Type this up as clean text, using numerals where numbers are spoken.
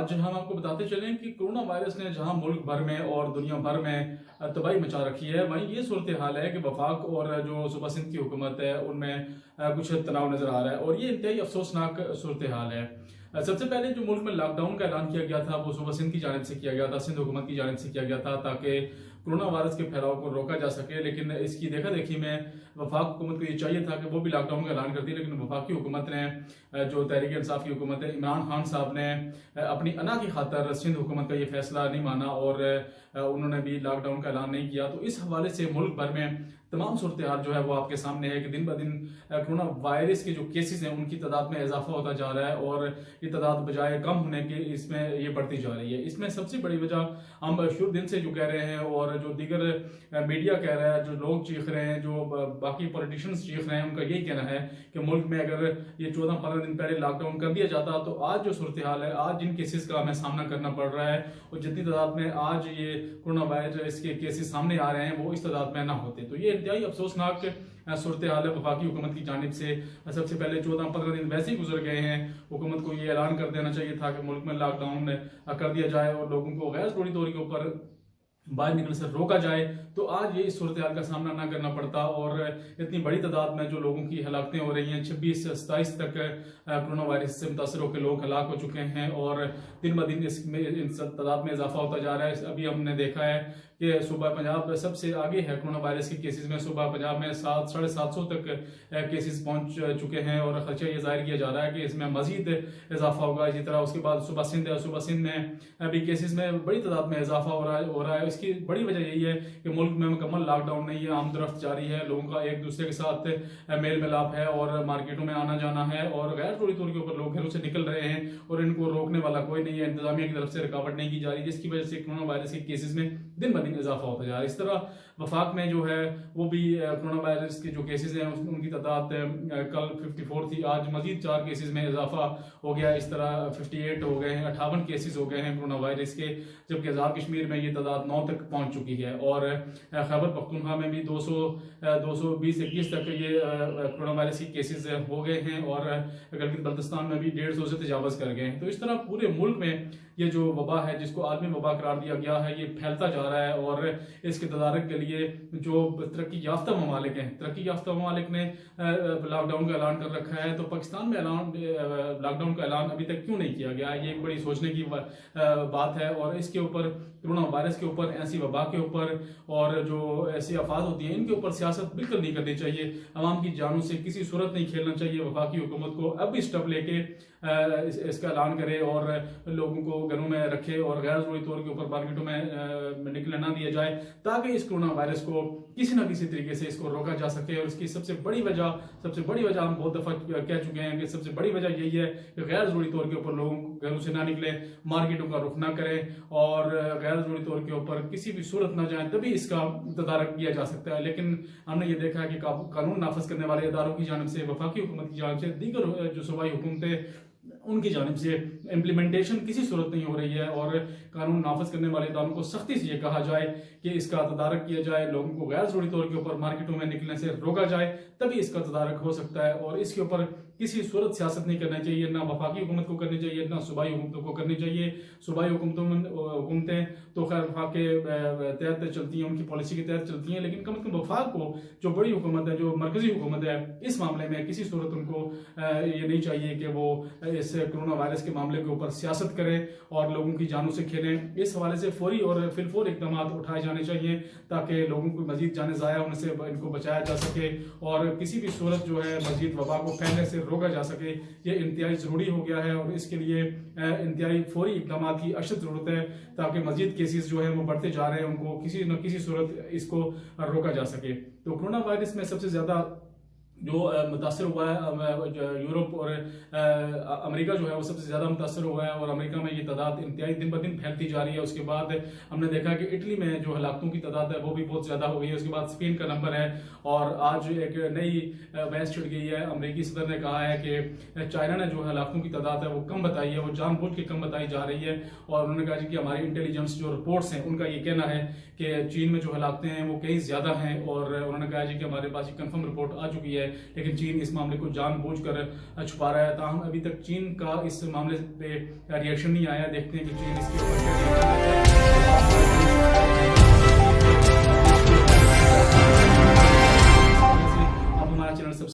आज हम आपको बताते चलें कि कोरोना वायरस ने जहां मुल्क भर में और दुनिया भर में तबाही मचा रखी है, वहीं ये सूरत हाल है कि वफाक और जो सूबा सिंध की हुकूमत है उनमें कुछ तनाव नजर आ रहा है और ये इंतहाई अफसोसनाक सूरत हाल है। सबसे पहले जो मुल्क में लॉकडाउन का ऐलान किया गया था वो सूबा सिंध की जानिब से किया गया था, सिंध हुकूमत की जानिब से किया गया था ताकि कोरोना वायरस के फैलाव को रोका जा सके। लेकिन इसकी देखा देखी में वफाक हुकूमत को ये चाहिए था कि वो भी लॉकडाउन का ऐलान करती, लेकिन वफाकी हुकूमत ने, जो तहरीक इंसाफ की हुकूमत है, इमरान खान साहब ने अपनी अना की खातर सिंध हुकूमत का ये फैसला नहीं माना और उन्होंने भी लॉकडाउन का ऐलान नहीं किया। तो इस हवाले से मुल्क भर में तमाम सूरत हाल जो है वो आपके सामने है कि दिन ब दिन कोरोना वायरस के जो केसेस हैं उनकी तादाद में इजाफा होता जा रहा है और ये तादाद बजाय कम होने के इसमें ये बढ़ती जा रही है। इसमें सबसे बड़ी वजह हम शुरू दिन से जो कह रहे हैं और जो दीगर मीडिया कह रहा है, जो लोग चीख रहे हैं, जो बाकी पॉलिटिशियंस चीख रहे हैं, उनका यही कहना है कि मुल्क में अगर ये 14-15 दिन पहले लॉकडाउन कर दिया जाता तो आज जो सूरत हाल है, आज जिन केसेस का हमें सामना करना पड़ रहा है और जितनी तादाद में आज ये कोरोना वायरस के केसेस सामने आ रहे हैं वो इस तादाद में ना होते। तो ये इंतहाई अफसोसनाक सूरत हाल है वफाकी हुकूमत की जानिब से। सबसे पहले 14-15 दिन वैसे ही गुजर गए हैं, हुकूमत को ये ऐलान कर देना चाहिए था कि मुल्क में लॉकडाउन कर दिया जाए और लोगों को गैर जरूरी तौर के ऊपर बाहर निकलने से रोका जाए तो आज ये इस सूरत हाल का सामना ना करना पड़ता और इतनी बड़ी तादाद में जो लोगों की हलाकतें हो रही हैं। 26 से 27 तक कोरोना वायरस से मुतासर होकर लोग हलाक हो चुके हैं और दिन ब दिन इसमें इन तादाद में इजाफा होता जा रहा है। अभी हमने देखा है कि सूबा पंजाब सबसे आगे है कोरोना वायरस के केसेस में। सूबा पंजाब में 700-750 तक केसेस पहुंच चुके हैं और खदशा ये जाहिर किया जा रहा है कि इसमें मजीद इजाफा होगा। इसी तरह उसके बाद सूबा सिंध है, सूबा सिंध में भी केसेस में बड़ी तादाद में इजाफा हो रहा है। इसकी बड़ी वजह यही है कि मुल्क में मुकम्मल लॉकडाउन नहीं है, आमदरफ्त जारी है, लोगों का एक दूसरे के साथ मेल मिलाप है और मार्केटों में आना जाना है और गैर जरूरी तौर के ऊपर लोग घरों से निकल रहे हैं और इनको रोकने वाला कोई नहीं है, इंतजामिया की तरफ से रुकावट नहीं की जा रही, जिसकी वजह से कोरोना वायरस के केसेस में दिन ब दिन इजाफा होता जा रहा है। इस तरह वफाक में जो है वो भी कोरोना वायरस के जो केसेस हैं उनकी तादाद कल 54 थी, आज मजीद 4 केसेस में इजाफा हो गया। इस तरह 58 हो गए हैं, 58 केसेस हो गए हैं कोरोना वायरस के, जबकि आज़ाद कश्मीर में ये तादाद 9 तक पहुंच चुकी है और खैबर पख्तूनख्वा में भी 220-21 तक ये कोरोना वायरस के केसेस हो गए हैं और गिलगित बल्तिस्तान में भी 150 से तजावज कर गए हैं। तो इस तरह पूरे मुल्क में ये जो वबा है, जिसको आलमी वबा करार दिया गया है, ये फैलता जा रहा है और इसके तदारक के लिए जो तरक्की याफ्ता ममालिक हैं, तरक्की याफ्ता ममालिक ने लॉकडाउन का ऐलान कर रखा है, तो पाकिस्तान में लॉकडाउन का ऐलान अभी तक क्यों नहीं किया गया? ये एक बड़ी सोचने की बात है और इसके ऊपर, कोरोना वायरस के ऊपर, ऐसी वबा के ऊपर और जो ऐसी आफात होती हैं इनके ऊपर सियासत बिल्कुल नहीं करनी चाहिए। अवाम की जानों से किसी सूरत नहीं खेलना चाहिए। वफाकी हुकूमत को अब भी स्टेप लेके इसका ऐलान करे और लोगों को घरों में रखे और गैर जरूरी तौर के ऊपर मार्केटों में निकलने ना दिया जाए ताकि इस कोरोना वायरस को किसी ना किसी तरीके से इसको रोका जा सके। और इसकी सबसे बड़ी वजह हम बहुत दफा कह चुके हैं कि सबसे बड़ी वजह यही है कि गैर जरूरी तौर के ऊपर लोग घरों से ना निकले, मार्केटों का रुख ना करें और गैर जरूरी तौर के ऊपर किसी भी सूरत ना जाए, तभी इसका तदारक किया जा सकता है। लेकिन हमने ये देखा है कि कानून नाफज करने वाले इदारों की जानिब से, वफाकी हुकूमत की जानिब से, दीगर जो सूबाई हुकूमतें उनकी जानिब से इम्प्लीमेंटेशन किसी सूरत नहीं हो रही है और कानून नाफज करने वाले इदारों को सख्ती से ये कहा जाए कि इसका तदारक किया जाए, लोगों को गैर जरूरी तौर के ऊपर मार्केटों में निकलने से रोका जाए, तभी इसका तदारक हो सकता है। और इसके ऊपर किसी सूरत सियासत नहीं करना चाहिए, ना वफाकी हुकूमत को करनी चाहिए, ना सूबाई हुकूमतों को करनी चाहिए। सूबाई हुकूमतें तो खैर वफाक के तहत चलती हैं, उनकी पॉलिसी के तहत चलती हैं, लेकिन कम से कम वफाक को, जो बड़ी हुकूमत है, जो मरकजी हुकूमत है, इस मामले में किसी सूरत उनको ये नहीं चाहिए कि वो इस कोरोना वायरस के मामले के ऊपर सियासत करें और लोगों की जानों से खेलें। इस हवाले से फौरी और फिलफौर इकदाम उठाए जाने चाहिए ताकि लोगों को मजीद जाने ज़ाया होने से इनको बचाया जा सके और किसी भी सूरत जो है मजीद वबा को फैलने से रोका जा सके। ये इंतहाई ज़रूरी हो गया है और इसके लिए इंतहाई फौरी इकदाम की अशद ज़रूरत है ताकि मजीद केसेस जो है वो बढ़ते जा रहे हैं, उनको किसी न किसी सूरत इसको रोका जा सके। तो कोरोना वायरस में सबसे ज़्यादा जो मुतासर हुआ है यूरोप और अमेरिका जो है वो सबसे ज़्यादा मुतासर हुआ है और अमेरिका में ये तादाद इंतहाई दिन ब दिन फैलती जा रही है। उसके बाद हमने देखा कि इटली में जो हलाकतों की तादाद है वो भी बहुत ज़्यादा हो गई है। उसके बाद स्पेन का नंबर है और आज एक नई बहस छिड़ गई है। अमेरिकी सदर ने कहा है कि चाइना ने जो हलाकतों की तादाद है वो कम बताई है, वो जानबूझ के कम बताई जा रही है और उन्होंने कहा कि हमारी इंटेलिजेंस जो रिपोर्ट्स हैं उनका ये कहना है कि चीन में जो हलाकतें हैं वो कहीं ज़्यादा हैं और उन्होंने कहा कि हमारे पास ये कन्फर्म रिपोर्ट आ चुकी है लेकिन चीन इस मामले को जानबूझकर छुपा रहा है। ताहम अभी तक चीन का इस मामले पे रिएक्शन नहीं आया। देखते हैं कि चीन इसके ऊपर